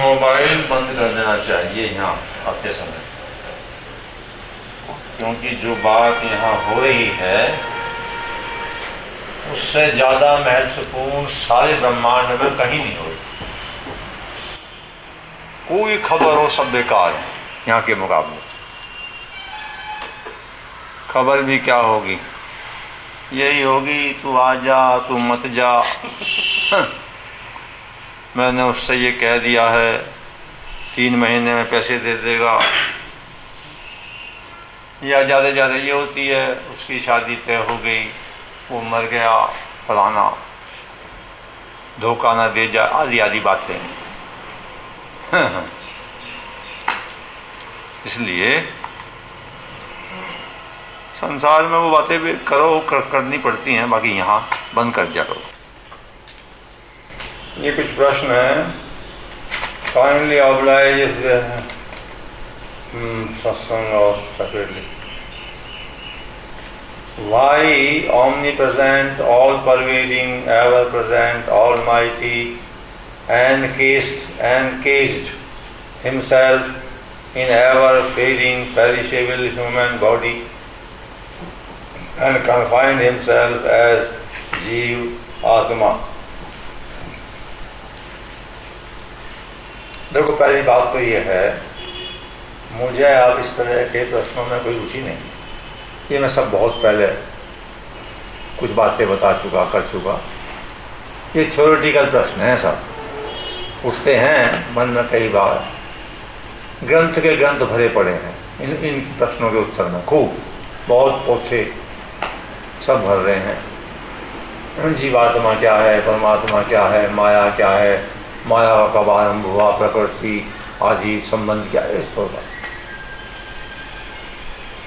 Mobile बंद कर देना चाहिए यहाँ आते समय, क्योंकि जो बात यहाँ हो रही है उससे ज़्यादा महत्वपूर्ण सारे ब्रह्मांड में कहीं नहीं हो रही। कोई खबर हो सब बेकार है यहाँ के मुकाबले। खबर भी क्या होगी, यही होगी तू आ जा तू मत जा। मैंने उससे ये कह दिया है 3 महीने में पैसे दे देगा, या ज़्यादा ज़्यादा ये होती है उसकी शादी तय हो गई, वो मर गया, फलाना, धोखा ना दे जा, आदि आदि बातें। इसलिए संसार में वो बातें भी करनी पड़ती हैं, बाकी यहाँ बंद कर दिया करो। ये कुछ प्रश्न है, काइंडली ऑब्लाइज सत्संग और separately. Why omnipresent, all pervading, ever present, almighty, encased himself in ever fading perishable human body and confined himself as Jeev Atma? देखो, पहली बात तो ये है, मुझे अब इस तरह के प्रश्नों में कोई रुचि नहीं। ये मैं सब बहुत पहले कुछ बातें बता चुका, कर चुका। ये थ्योरेटिकल प्रश्न हैं, सब उठते हैं मन में कई बार। ग्रंथ के ग्रंथ भरे पड़े हैं इन प्रश्नों के उत्तर में, खूब बहुत पोथे सब भर रहे हैं। जीवात्मा क्या है, परमात्मा क्या है, माया क्या है, माया का कब आरंभ हुआ, प्रकृति आदि संबंध क्या है, इस पर।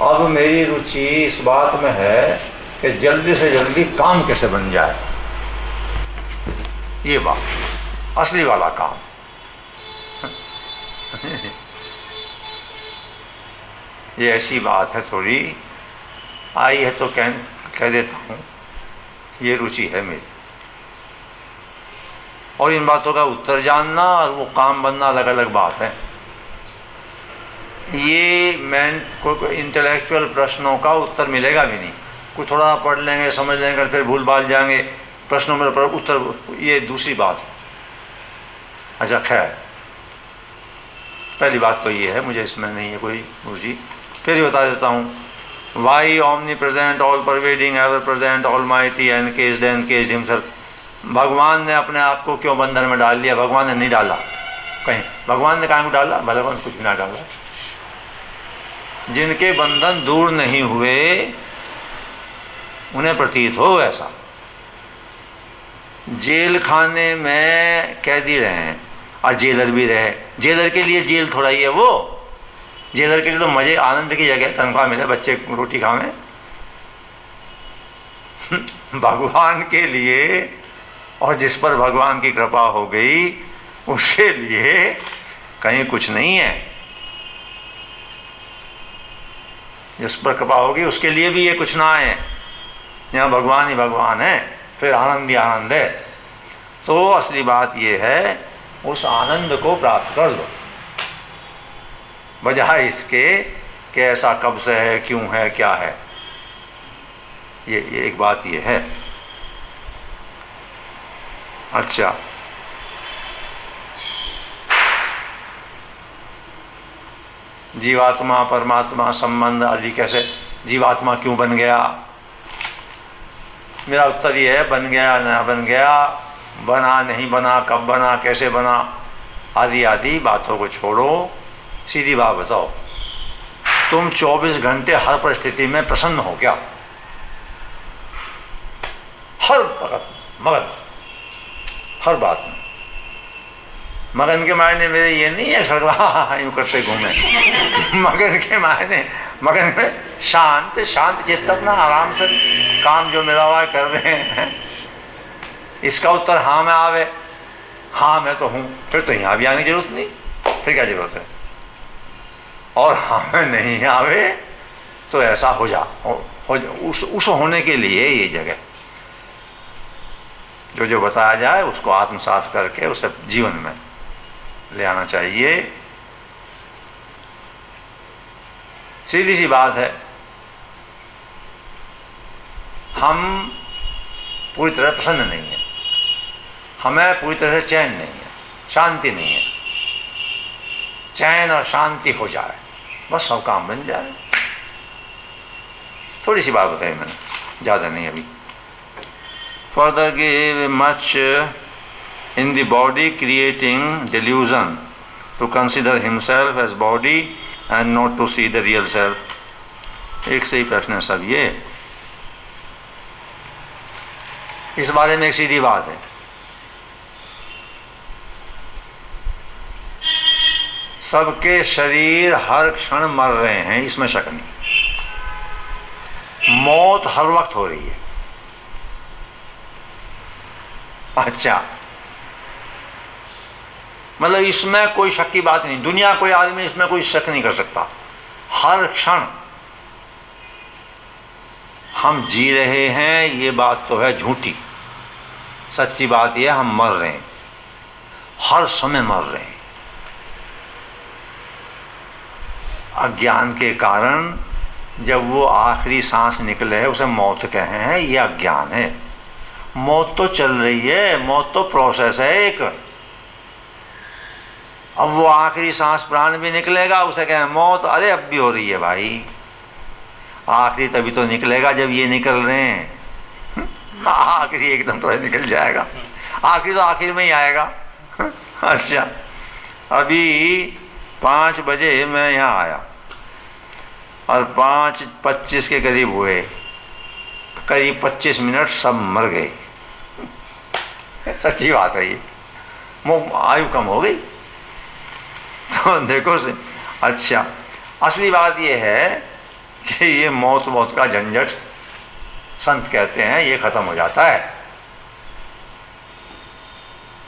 अब मेरी रुचि इस बात में है कि जल्दी से जल्दी काम कैसे बन जाए, ये बात असली वाला काम। ये ऐसी बात है, थोड़ी आई है तो कह देता हूँ, ये रुचि है मेरी। और इन बातों का उत्तर जानना और वो काम बनना अलग अलग बात है। ये इंटेलेक्चुअल प्रश्नों का उत्तर मिलेगा भी नहीं। कुछ थोड़ा पढ़ लेंगे, समझ लेंगे, फिर भूल भाल जाएंगे, प्रश्नों में उत्तर, ये दूसरी बात है। अच्छा खैर, पहली बात तो ये है, मुझे इसमें नहीं है कोई रुचि। फिर ये बता देता हूँ, why omnipresent, all pervading, ever present, almighty, encaged himself. भगवान ने अपने आप को क्यों बंधन में डाल लिया? भगवान ने नहीं डाला कहीं। भगवान ने कहाँ को डाला? भगवान कुछ भी ना डाला। जिनके बंधन दूर नहीं हुए उन्हें प्रतीत हो ऐसा। जेल खाने में कैदी रहे हैं और जेलर भी रहे। जेलर के लिए जेल थोड़ा ही है वो, जेलर के लिए तो मजे आनंद की जगह, तनख्वाह मिले, बच्चे रोटी खावें। भगवान के लिए, और जिस पर भगवान की कृपा हो गई उसके लिए कहीं कुछ नहीं है। जिस पर कृपा होगी उसके लिए भी ये कुछ ना है। यहाँ भगवान ही भगवान है, फिर आनंद ही आनंद है। तो असली बात ये है, उस आनंद को प्राप्त कर लो, बजाय इसके कि ऐसा कब से है, क्यों है, क्या है। ये एक बात ये है। अच्छा, जीवात्मा परमात्मा संबंध आदि कैसे, जीवात्मा क्यों बन गया? मेरा उत्तर ये है, बन गया ना बन गया, बना नहीं बना, कब बना, कैसे बना, आदि आदि बातों को छोड़ो। सीधी बात बताओ, तुम 24 घंटे हर परिस्थिति में प्रसन्न हो क्या? हर वक्त मगन, हर बात में मगन के मायने मेरे ये नहीं है सड़क यूँ करते घूमे। मगन के मायने, मगन में शांत शांत चित्त, अपना आराम से काम जो मिला हुआ है कर रहे हैं। इसका उत्तर हाँ में आवे, हाँ मैं तो हूँ, फिर तो यहाँ भी आने की जरूरत नहीं, फिर क्या जरूरत है। और हाँ में नहीं आवे तो ऐसा हो जा, उस होने के लिए ये जगह जो बताया जाए उसको आत्मसात करके उसे जीवन में ले आना चाहिए। सीधी सी बात है, हम पूरी तरह प्रसन्न नहीं है, हमें पूरी तरह से चैन नहीं है, शांति नहीं है। चैन और शांति हो जाए बस सब काम बन जाए। थोड़ी सी बात बताई मैंने, ज़्यादा नहीं अभी। Further give much in the body creating delusion to consider himself as body and not to see the real self। एक सही प्रश्न है सब ये। इस बारे में एक सीधी बात है, सबके शरीर हर क्षण मर रहे हैं, इसमें शक नहीं। मौत हर वक्त हो रही है। अच्छा, मतलब इसमें कोई शक की बात नहीं, दुनिया कोई आदमी इसमें कोई शक नहीं कर सकता। हर क्षण हम जी रहे हैं, ये बात तो है झूठी। सच्ची बात यह हम मर रहे हैं, हर समय मर रहे हैं। अज्ञान के कारण जब वो आखिरी सांस निकले है उसे मौत कहे हैं, ये अज्ञान है। मौत तो चल रही है, मौत तो प्रोसेस है एक। अब वो आखिरी सांस प्राण भी निकलेगा, उसे कहें मौत, अरे अब भी हो रही है भाई। आखिरी तभी तो निकलेगा जब ये निकल रहे हैं। आखिरी एकदम तो निकल जाएगा, आखिरी तो आखिर में ही आएगा। अच्छा, अभी 5 बजे मैं यहाँ आया और 5:25 के करीब हुए, करीब 25 मिनट सब मर गए। सच्ची बात है ये, आयु कम हो गई। तो देखो से, अच्छा असली बात ये है कि ये मौत का झंझट संत कहते हैं ये खत्म हो जाता है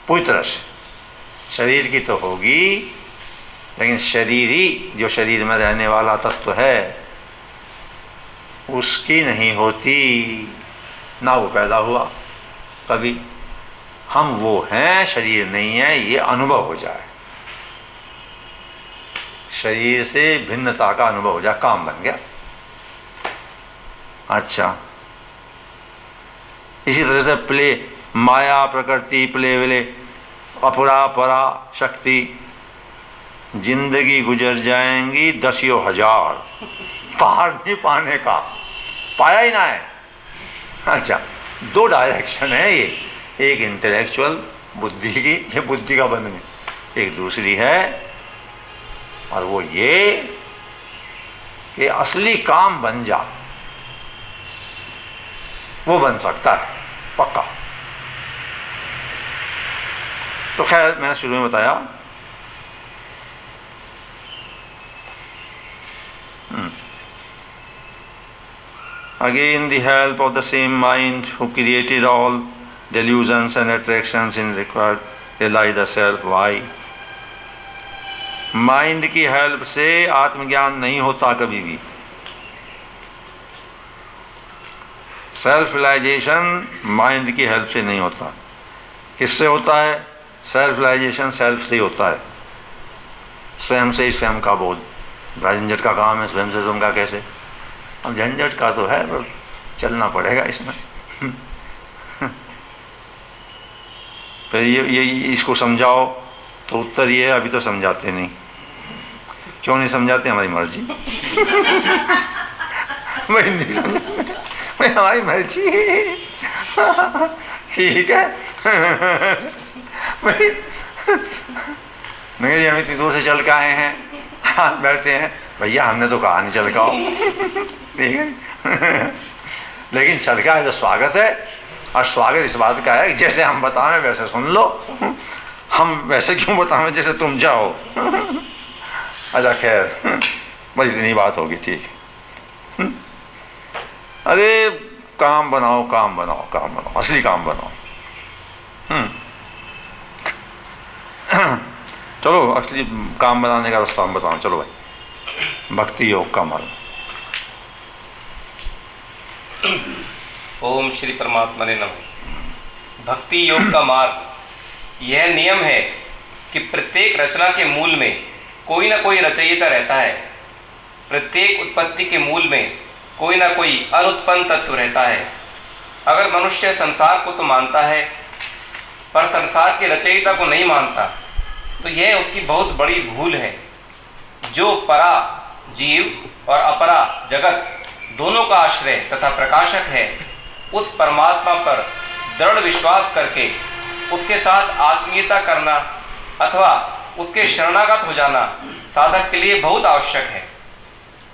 पूरी तरह से। शरीर की तो होगी, लेकिन शरीरी जो शरीर में रहने वाला तत्व है उसकी नहीं होती, ना वो पैदा हुआ कभी। हम वो हैं, शरीर नहीं है, ये अनुभव हो जाए, शरीर से भिन्नता का अनुभव हो जाए, काम बन गया। अच्छा, इसी तरह से प्ले, माया प्रकृति प्ले विले अपरा परा शक्ति, जिंदगी गुजर जाएंगी 10,000 पार नहीं पाने का, पाया ही ना है। अच्छा, 2 डायरेक्शन है ये, एक इंटेलेक्चुअल बुद्धि की, ये बुद्धि का बंधन, एक दूसरी है और वो ये कि असली काम बन जा, वो बन सकता है पक्का। तो खैर मैंने शुरू में बताया, again the help of the same mind who created all delusions and attractions in required realize the self। why? Mind की हेल्प से आत्मज्ञान नहीं होता कभी भी। सेल्फ रियलाइजेशन माइंड की हेल्प से नहीं होता। किससे होता है? सेल्फ रियलाइजेशन सेल्फ से ही होता है, स्वयं से ही स्वयं का बोध। झंझट का काम है, स्वयं से स्वयं का कैसे? अब झंझट का तो है पर चलना पड़ेगा इसमें। फिर ये इसको समझाओ तो उत्तर ये है अभी तो समझाते नहीं। क्यों नहीं समझाते? हमारी मर्जी। भाई नहीं समझाते, भाई हमारी मर्जी। ठीक है। भाई नहीं, हम इतनी दूर से चल के आए हैं, बैठे हैं, भैया हमने तो कहा नहीं चल के आओ। ठीक है। लेकिन चल के आए तो स्वागत है, और स्वागत इस बात का है कि जैसे हम बताएं वैसे सुन लो। हम वैसे क्यों बताएं जैसे तुम जाओ। अच्छा खैर, बस इतनी बात होगी, ठीक। अरे काम बनाओ, काम बनाओ, काम बनाओ, असली काम बनाओ। चलो असली काम बनाने का रास्ता हम बताओ। चलो भाई, भक्ति योग का मार्ग। ओम श्री परमात्मा ने नमः। भक्ति योग का मार्ग, यह नियम है कि प्रत्येक रचना के मूल में कोई ना कोई रचयिता रहता है। प्रत्येक उत्पत्ति के मूल में कोई ना कोई अनुत्पन्न तत्व रहता है। अगर मनुष्य संसार को तो मानता है पर संसार के रचयिता को नहीं मानता, तो यह उसकी बहुत बड़ी भूल है। जो परा जीव और अपरा जगत दोनों का आश्रय तथा प्रकाशक है, उस परमात्मा पर दृढ़ विश्वास करके उसके साथ आत्मीयता करना अथवा उसके शरणागत हो जाना साधक के लिए बहुत आवश्यक है।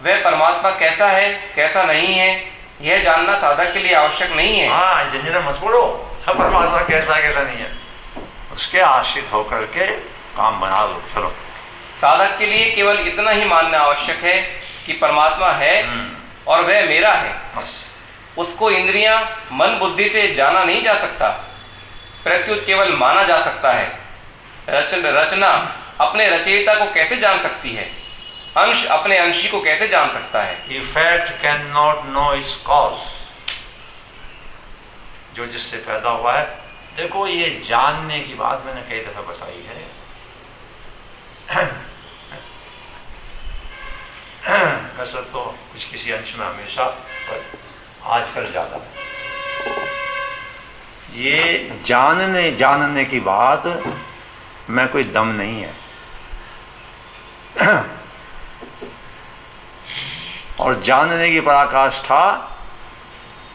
वह परमात्मा कैसा है कैसा नहीं है यह जानना साधक के लिए आवश्यक नहीं है। हाँ, जंजीरें मत पड़ो, परमात्मा कैसा कैसा नहीं है, उसके आश्रित होकर के काम बना लो। चलो, साधक के लिए केवल इतना ही मानना आवश्यक है कि परमात्मा है और वह मेरा है। बस। उसको इंद्रियां मन बुद्धि से जाना नहीं जा सकता, प्रत्युत केवल माना जा सकता है। रचना अपने रचयिता को कैसे जान सकती है? अंश अपने अंशी को कैसे जान सकता है? Effect can not know it's cause. जो जिससे पैदा हुआ है, देखो ये जानने की बात मैंने कई दफा बताई है। वैसे तो कुछ किसी अंश में हमेशा, पर आजकल ज्यादा। ये जानने की बात में कोई दम नहीं है। और जानने की पराकाष्ठा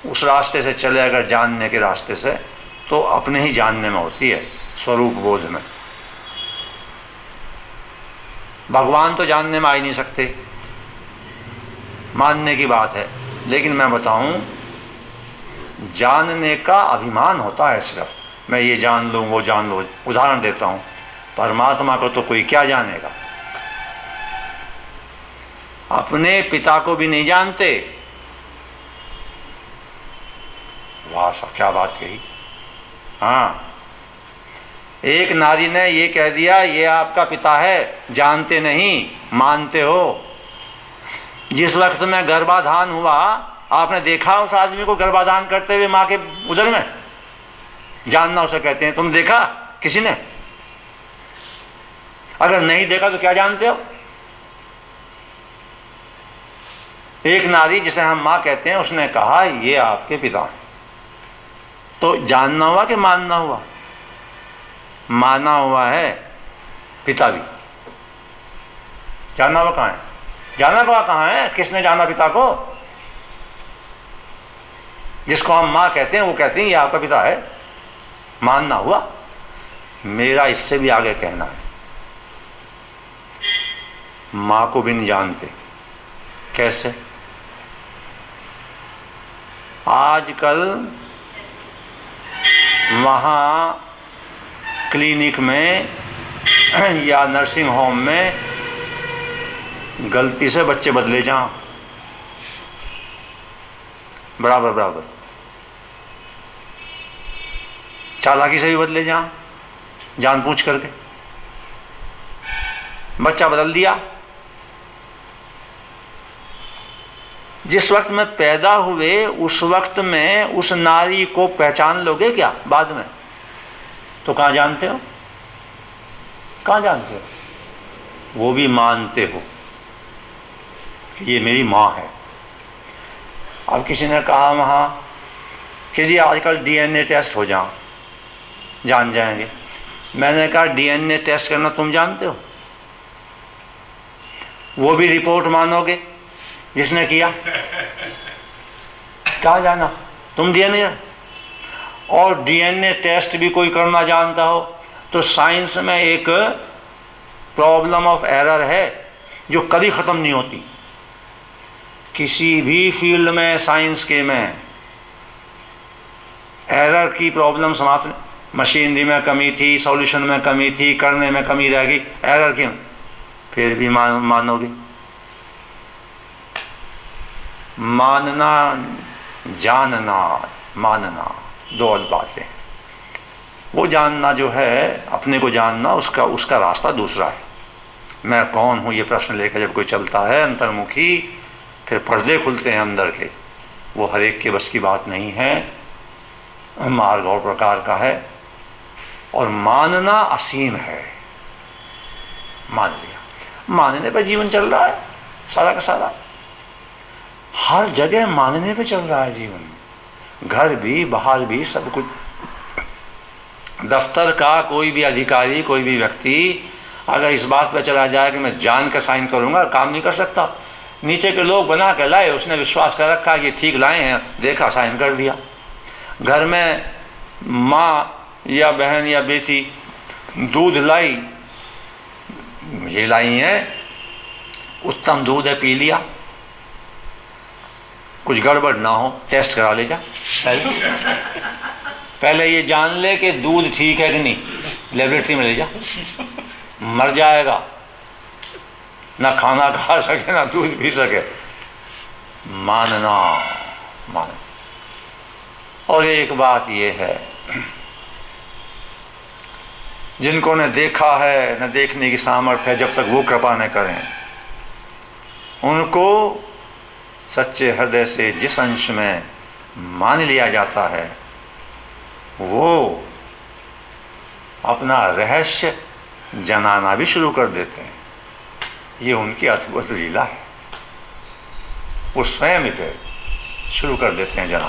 उस रास्ते से चले अगर जानने के रास्ते से, तो अपने ही जानने में होती है, स्वरूप बोध में। भगवान तो जानने में आ ही नहीं सकते, मानने की बात है। लेकिन मैं बताऊं, जानने का अभिमान होता है सिर्फ, मैं ये जान लूं वो जान लूं। उदाहरण देता हूं, परमात्मा को तो कोई क्या जानेगा, अपने पिता को भी नहीं जानते। वाह सा क्या बात कही। हाँ, एक नारी ने ये कह दिया, ये आपका पिता है, जानते नहीं मानते हो। जिस वक्त में गर्भाधान हुआ, आपने देखा उस आदमी को गर्भाधान करते हुए माँ के उदर में? जानना उसे कहते हैं। तुम देखा किसी ने? अगर नहीं देखा तो क्या जानते हो? एक नारी जिसे हम माँ कहते हैं, उसने कहा ये आपके पिता हैं। तो जानना हुआ कि मानना हुआ? माना हुआ है, पिता भी। जानना हुआ कहाँ है? जाना हुआ कहाँ है? किसने जाना पिता को? जिसको हम माँ कहते हैं वो कहते हैं ये आपका पिता है। मानना हुआ। मेरा इससे भी आगे कहना है, माँ को भी नहीं जानते। कैसे? आजकल वहाँ क्लिनिक में या नर्सिंग होम में गलती से बच्चे बदले जाओ, बराबर बराबर, चालाकी से भी बदले जाओ, जान पूछ करके बच्चा बदल दिया। जिस वक्त में पैदा हुए उस वक्त में उस नारी को पहचान लोगे क्या बाद में? तो कहाँ जानते हो? कहाँ जानते हो? वो भी मानते हो कि ये मेरी माँ है। अब किसी ने कहा वहाँ कि जी आजकल डीएनए टेस्ट हो जाओ, जान जाएंगे। मैंने कहा डीएनए टेस्ट करना तुम जानते हो? वो भी रिपोर्ट मानोगे जिसने किया? कहाँ जाना? तुम डीएनए, और डीएनए टेस्ट भी कोई करना जानता हो तो साइंस में एक प्रॉब्लम ऑफ एरर है जो कभी ख़त्म नहीं होती। किसी भी फील्ड में, साइंस के में, एरर की प्रॉब्लम समाप्त। मशीनरी में कमी थी, सॉल्यूशन में कमी थी, करने में कमी रह गई, एरर क्यों? फिर भी मानोगे? मानना, जानना, मानना दो अलग बातें। वो जानना जो है, अपने को जानना, उसका रास्ता दूसरा है। मैं कौन हूँ ये प्रश्न लेकर जब कोई चलता है अंतर्मुखी, फिर पर्दे खुलते हैं अंदर के। वो हर एक के बस की बात नहीं है, मार्ग और प्रकार का है। और मानना असीम है, मान लिया, मानने पर जीवन चल रहा है सारा का सारा। हर जगह मानने पे चल रहा है जीवन, घर भी बाहर भी सब कुछ। दफ्तर का कोई भी अधिकारी, कोई भी व्यक्ति अगर इस बात पर चला जाए कि मैं जान के साइन करूंगा, काम नहीं कर सकता। नीचे के लोग बना के लाए, उसने विश्वास कर रखा ये ठीक लाए हैं, देखा साइन कर दिया। घर में माँ या बहन या बेटी दूध लाई, ये लाई है, उत्तम दूध है, पी लिया, कुछ गड़बड़ ना हो टेस्ट करा ले जा पहले ये जान ले कि दूध ठीक है कि नहीं, लेबोरेटरी में ले जा, मर जाएगा, ना खाना खा सके ना दूध पी सके। मानना, मानना। और एक बात ये है, जिनको न देखा है न देखने की सामर्थ्य है, जब तक वो कृपा न करें, उनको सच्चे हृदय से जिस अंश में मान लिया जाता है वो अपना रहस्य जनाना भी शुरू कर देते हैं। ये उनकी अद्भुत लीला है, वो स्वयं ही फिर शुरू कर देते हैं जनाना।